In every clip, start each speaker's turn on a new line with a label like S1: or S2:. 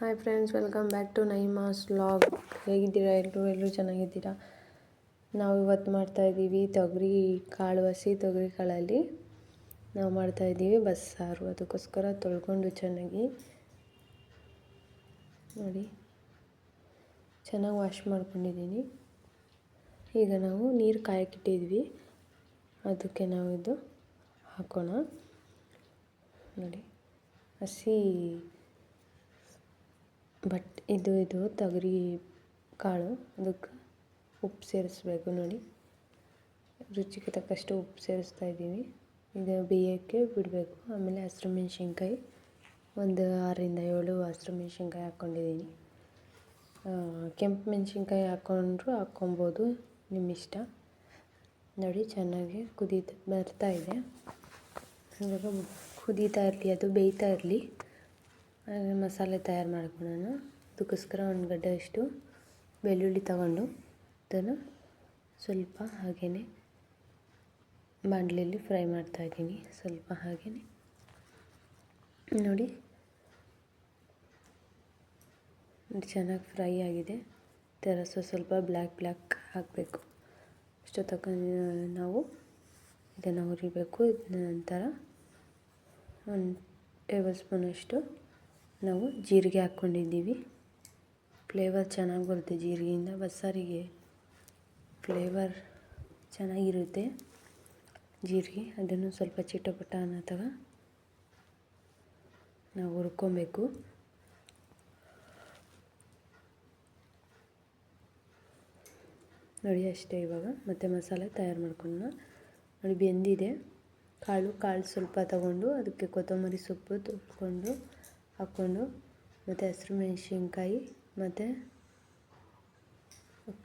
S1: Hi friends, welcome back to Naimas vlog. ಹೇಗಿದ್ದೀರಾ? ಎಲ್ಲರೂ ಚೆನ್ನಾಗಿದ್ದೀರಾ? ನಾವು ಇವತ್ತು ಮಾಡ್ತಾಯಿದ್ದೀವಿ ತೊಗರಿ ಕಾಳು, ಹಸಿ ತೊಗರಿ ಕಾಳಲ್ಲಿ ನಾವು ಮಾಡ್ತಾಯಿದ್ದೀವಿ ಬಸ್ಸಾರು. ಅದಕ್ಕೋಸ್ಕರ ತೊಳ್ಕೊಂಡು ಚೆನ್ನಾಗಿ ನೋಡಿ, ಚೆನ್ನಾಗಿ ವಾಶ್ ಮಾಡ್ಕೊಂಡಿದ್ದೀನಿ. ಈಗ ನಾವು ನೀರು ಕಾಯಕ್ಕಿಟ್ಟಿದ್ವಿ, ಅದಕ್ಕೆ ನಾವು ಇದು ಹಾಕೋಣ. ನೋಡಿ, ಹಸಿ ಇದು ತೊಗರಿ ಕಾಳು, ಅದಕ್ಕೆ ಉಪ್ಪು ಸೇರಿಸ್ಬೇಕು. ನೋಡಿ, ರುಚಿಗೆ ತಕ್ಕಷ್ಟು ಉಪ್ಪು ಸೇರಿಸ್ತಾ ಇದ್ದೀವಿ. ಇದು ಬೇಯೋಕ್ಕೆ ಬಿಡಬೇಕು. ಆಮೇಲೆ ಹಸಿರು ಮೆಣಸಿನ್ಕಾಯಿ ಒಂದು 6-7 ಹಸಿರು ಮೆಣಸಿನ್ಕಾಯಿ ಹಾಕ್ಕೊಂಡಿದ್ದೀನಿ. ಕೆಂಪು ಮೆಣಸಿನ್ಕಾಯಿ ಹಾಕ್ಕೊಬೋದು, ನಿಮ್ಮ ಇಷ್ಟ. ನೋಡಿ, ಚೆನ್ನಾಗಿ ಬರ್ತಾ ಇದೆ. ಇವಾಗ ಕುದೀತಾ ಇರಲಿ, ಅದು ಬೇಯ್ತಾ ಇರಲಿ. ಮಸಾಲೆ ತಯಾರು ಮಾಡ್ಕೊಳ್ಳೋಣ. ಅದಕ್ಕೋಸ್ಕರ ಒಂದು ಗಡ್ಡೆಯಷ್ಟು ಬೆಳ್ಳುಳ್ಳಿ ತಗೊಂಡು ಅದನ್ನು ಸ್ವಲ್ಪ ಹಾಗೇ ಬಾಣಲೆಯಲ್ಲಿ ಫ್ರೈ ಮಾಡ್ತಾಯಿದ್ದೀನಿ. ಸ್ವಲ್ಪ ಹಾಗೇ ನೋಡಿ, ಚೆನ್ನಾಗಿ ಫ್ರೈ ಆಗಿದೆ. ಥರ ಸ್ವಲ್ಪ ಬ್ಲ್ಯಾಕ್ ಹಾಕಬೇಕು. ಅಷ್ಟು ತಗೊಂಡು ನಾವು ಇದನ್ನು ಹುರಿಬೇಕು. ನಂತರ 1 ಟೇಬಲ್ ಸ್ಪೂನಷ್ಟು ನಾವು ಜೀರಿಗೆ ಹಾಕ್ಕೊಂಡಿದ್ದೀವಿ. ಫ್ಲೇವರ್ ಚೆನ್ನಾಗಿ ಬರುತ್ತೆ ಜೀರಿಗೆಯಿಂದ. ಬಸ್ಸಾರಿಗೆ ಫ್ಲೇವರ್ ಚೆನ್ನಾಗಿರುತ್ತೆ ಜೀರಿಗೆ. ಅದನ್ನು ಸ್ವಲ್ಪ ಚಿಟಪಟ ಅನ್ನೋ ನಾವು ಹುರ್ಕೊಬೇಕು. ನೋಡಿ, ಅಷ್ಟೇ. ಇವಾಗ ಮತ್ತೆ ಮಸಾಲೆ ತಯಾರು ಮಾಡ್ಕೊಳ್ಳೋಣ. ನೋಡಿ, ಬೆಂದಿದೆ ಕಾಳು ಸ್ವಲ್ಪ ತಗೊಂಡು ಅದಕ್ಕೆ ಕೊತ್ತಂಬರಿ ಸೊಪ್ಪು ಹಾಕ್ಕೊಂಡು ಮತ್ತು ಹಸಿರು ಮೆಣಸಿನ್ಕಾಯಿ ಮತ್ತು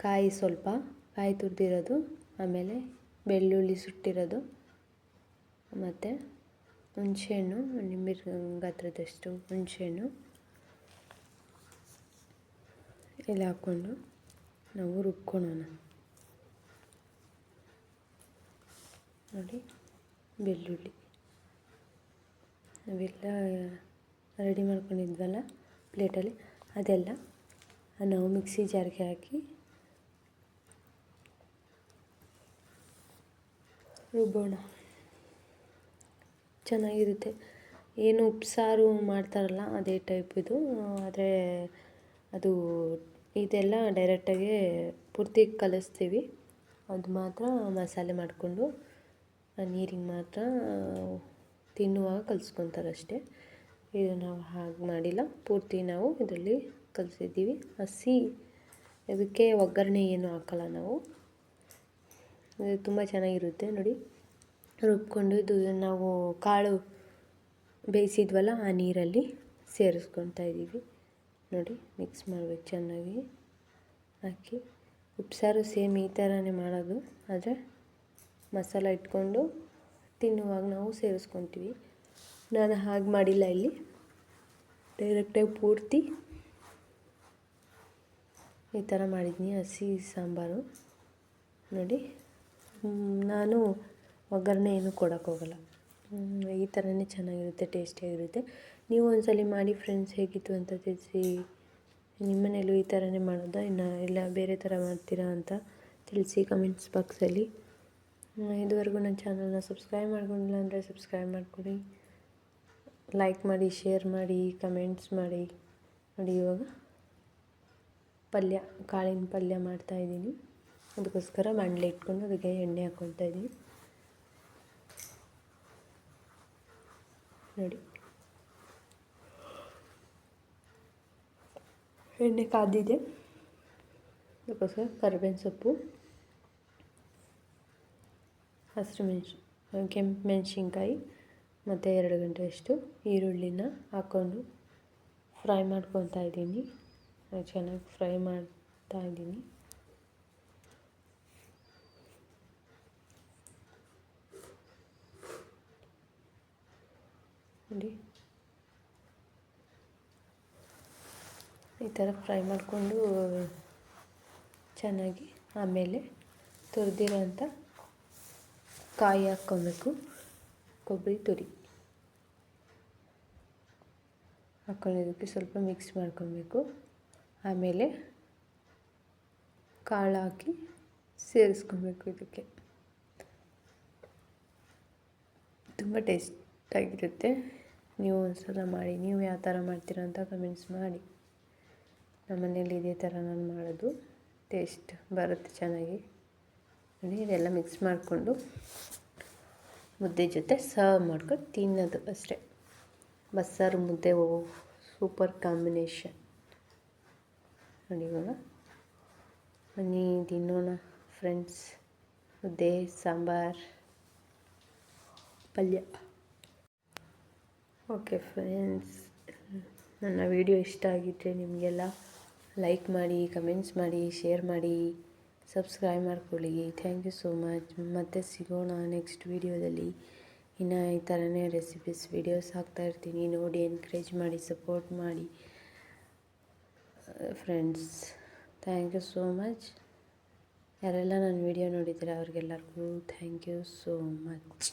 S1: ಕಾಯಿ ತುರಿದಿರೋದು, ಆಮೇಲೆ ಬೆಳ್ಳುಳ್ಳಿ ಸುಟ್ಟಿರೋದು ಮತ್ತು ಹುಣಸೆಹಣ್ಣು, ನಿಂಬೆ ಗಾತ್ರದಷ್ಟು ಹುಣಸೆಹಣ್ಣು ಎಲ್ಲ ಹಾಕ್ಕೊಂಡು ನಾವು ರುಬ್ಕೊಳ್ಳೋಣ. ನೋಡಿ, ಬೆಳ್ಳುಳ್ಳಿ ನಾವೆಲ್ಲ ರೆಡಿ ಮಾಡ್ಕೊಂಡಿದ್ವಲ್ಲ ಪ್ಲೇಟಲ್ಲಿ, ಅದೆಲ್ಲ ನಾವು ಮಿಕ್ಸಿ ಜಾರ್ಗೆ ಹಾಕಿ ರುಬ್ಬೋಣ. ಚೆನ್ನಾಗಿರುತ್ತೆ. ಏನು ಉಪ್ಸಾರು ಮಾಡ್ತಾರಲ್ಲ ಅದೇ ಟೈಪ್ ಇದು. ಆದರೆ ಅದು ಇದೆಲ್ಲ ಡೈರೆಕ್ಟಾಗಿ ಪೂರ್ತಿ ಕಲಿಸ್ತೀವಿ. ಅದು ಮಾತ್ರ ಮಸಾಲೆ ಮಾಡಿಕೊಂಡು ನೀರಿಗೆ ಮಾತ್ರ ತಿನ್ನುವಾಗ ಕಲಿಸ್ಕೊತಾರಷ್ಟೇ. ಇದು ನಾವು ಹಾಗೆ ಮಾಡಿಲ್ಲ, ಪೂರ್ತಿ ನಾವು ಇದರಲ್ಲಿ ಕಲಿಸಿದ್ದೀವಿ. ಇದಕ್ಕೆ ಒಗ್ಗರಣೆ ಏನು ಹಾಕಲ್ಲ ನಾವು. ಇದು ತುಂಬ ಚೆನ್ನಾಗಿರುತ್ತೆ. ನೋಡಿ, ರುಬ್ಕೊಂಡು ಇದು ನಾವು ಕಾಳು ಬೇಯಿಸಿದ್ವಲ್ಲ ಆ ನೀರಲ್ಲಿ ಸೇರಿಸ್ಕೊತಾ ಇದ್ದೀವಿ. ನೋಡಿ, ಮಿಕ್ಸ್ ಮಾಡಬೇಕು ಚೆನ್ನಾಗಿ ಹಾಕಿ. ಉಪ್ಸಾರು ಸೇಮ್ ಈ ಥರನೇ ಮಾಡೋದು, ಆದರೆ ಮಸಾಲ ಇಟ್ಕೊಂಡು ತಿನ್ನುವಾಗ ನಾವು ಸೇರಿಸ್ಕೊತೀವಿ. ನಾನು ಹಾಗೆ ಮಾಡಿಲ್ಲ, ಇಲ್ಲಿ ಡೈರೆಕ್ಟಾಗಿ ಪೂರ್ತಿ ಈ ಥರ ಮಾಡಿದ್ದೀನಿ ಹಸಿ ಸಾಂಬಾರು. ನೋಡಿ, ನಾನು ಒಗ್ಗರಣೆ ಏನು ಕೊಡೋಕ್ಕೋಗಲ್ಲ. ಈ ಥರನೇ ಚೆನ್ನಾಗಿರುತ್ತೆ, ಟೇಸ್ಟಿಯಾಗಿರುತ್ತೆ. ನೀವು ಒಂದ್ಸಲ ಮಾಡಿ ಫ್ರೆಂಡ್ಸ್, ಹೇಗಿತ್ತು ಅಂತ ತಿಳಿಸಿ. ನಿಮ್ಮನೇಲೂ ಈ ಥರನೇ ಮಾಡೋದಾ ಇಲ್ಲ ಬೇರೆ ಥರ ಮಾಡ್ತೀರಾ ಅಂತ ತಿಳಿಸಿ ಕಮೆಂಟ್ಸ್ ಬಾಕ್ಸಲ್ಲಿ. ಇದುವರೆಗೂ ನನ್ನ ಚಾನಲ್ನ ಸಬ್ಸ್ಕ್ರೈಬ್ ಮಾಡ್ಕೊಂಡಿಲ್ಲ ಅಂದರೆ ಸಬ್ಸ್ಕ್ರೈಬ್ ಮಾಡಿಕೊಡಿ, ಲೈಕ್ ಮಾಡಿ, ಶೇರ್ ಮಾಡಿ, ಕಮೆಂಟ್ಸ್ ಮಾಡಿ. ನೋಡಿ, ಇವಾಗ ಕಾಳಿನ ಪಲ್ಯ ಮಾಡ್ತಾಯಿದ್ದೀನಿ. ಅದಕ್ಕೋಸ್ಕರ ಬಾಣಲೆ ಇಟ್ಕೊಂಡು ಅದಕ್ಕೆ ಎಣ್ಣೆ ಹಾಕ್ಕೊತಾ ಇದ್ದೀನಿ. ನೋಡಿ, ಎಣ್ಣೆ ಕಾದಿದೆ. ಅದಕ್ಕೋಸ್ಕರ ಕರಿಬೇವಿನ ಸೊಪ್ಪು, ಕೆಂಪು ಮೆಣಸಿನ್ಕಾಯಿ ಮತ್ತು 2 ಗಂಟೆಯಷ್ಟು ಈರುಳ್ಳಿನ ಹಾಕ್ಕೊಂಡು ಫ್ರೈ ಮಾಡ್ಕೊತಾ ಇದ್ದೀನಿ. ಚೆನ್ನಾಗಿ ಫ್ರೈ ಮಾಡ್ತಾ ಇದ್ದೀನಿ. ನೋಡಿ, ಈ ಥರ ಫ್ರೈ ಮಾಡಿಕೊಂಡು ಚೆನ್ನಾಗಿ ಆಮೇಲೆ ತುರಿದಿರೋಂಥ ಕಾಯಿ ಹಾಕ್ಕೊಬೇಕು. ಕೊಬ್ಬರಿ ತುರಿ ಹಾಕ್ಕೊಂಡಿದ್ದಕ್ಕೆ ಸ್ವಲ್ಪ ಮಿಕ್ಸ್ ಮಾಡ್ಕೊಬೇಕು. ಆಮೇಲೆ ಕಾಳು ಹಾಕಿ ಸೇರಿಸ್ಕೊಬೇಕು. ಇದಕ್ಕೆ ತುಂಬ ಟೇಸ್ಟಾಗಿರುತ್ತೆ. ನೀವು ಒಂದ್ಸಲ ಮಾಡಿ. ನೀವು ಯಾವ ಥರ ಮಾಡ್ತೀರಾ ಅಂತ ಕಮೆಂಟ್ಸ್ ಮಾಡಿ. ನಮ್ಮ ಮನೇಲಿ ಇದೇ ಥರ ನಾನು ಮಾಡೋದು. ಟೇಸ್ಟ್ ಬರುತ್ತೆ ಚೆನ್ನಾಗಿ. ನೋಡಿ, ಇದೆಲ್ಲ ಮಿಕ್ಸ್ ಮಾಡಿಕೊಂಡು ಮುದ್ದೆ ಜೊತೆ ಸರ್ವ್ ಮಾಡ್ಕೊಂಡು ತಿನ್ನೋದು ಅಷ್ಟೇ. ಬಸ್ಸಾರು ಮುದ್ದೆ ಸೂಪರ್ ಕಾಂಬಿನೇಷನ್. ನೋಡಿ, ಇವಾಗ ಬನ್ನಿ ತಿನ್ನೋಣ ಫ್ರೆಂಡ್ಸ್. ಮುದ್ದೆ, ಸಾಂಬಾರು, ಪಲ್ಯ. ಓಕೆ ಫ್ರೆಂಡ್ಸ್, ನನ್ನ ವಿಡಿಯೋ ಇಷ್ಟ ಆಗಿದ್ದರೆ ನಿಮಗೆಲ್ಲ ಲೈಕ್ ಮಾಡಿ, ಕಮೆಂಟ್ಸ್ ಮಾಡಿ, ಶೇರ್ ಮಾಡಿ, ಸಬ್ಸ್ಕ್ರೈಬ್ ಮಾಡ್ಕೊಳ್ಳಿ. Thank you so much. ಮತ್ತೆ ಸಿಗೋಣ ನೆಕ್ಸ್ಟ್ ವೀಡಿಯೋದಲ್ಲಿ. ಇನ್ನು ಈ ಥರನೇ ರೆಸಿಪೀಸ್ ವೀಡಿಯೋಸ್ ಹಾಕ್ತಾಯಿರ್ತೀನಿ. ನೋಡಿ, ಎನ್ಕರೇಜ್ ಮಾಡಿ, ಸಪೋರ್ಟ್ ಮಾಡಿ friends. Thank you so much. ಯಾರೆಲ್ಲ ನನ್ನ ವಿಡಿಯೋ ನೋಡಿದ್ದೀರ ಅವ್ರಿಗೆಲ್ಲರಿಗೂ ಥ್ಯಾಂಕ್ ಯು ಸೋ ಮಚ್.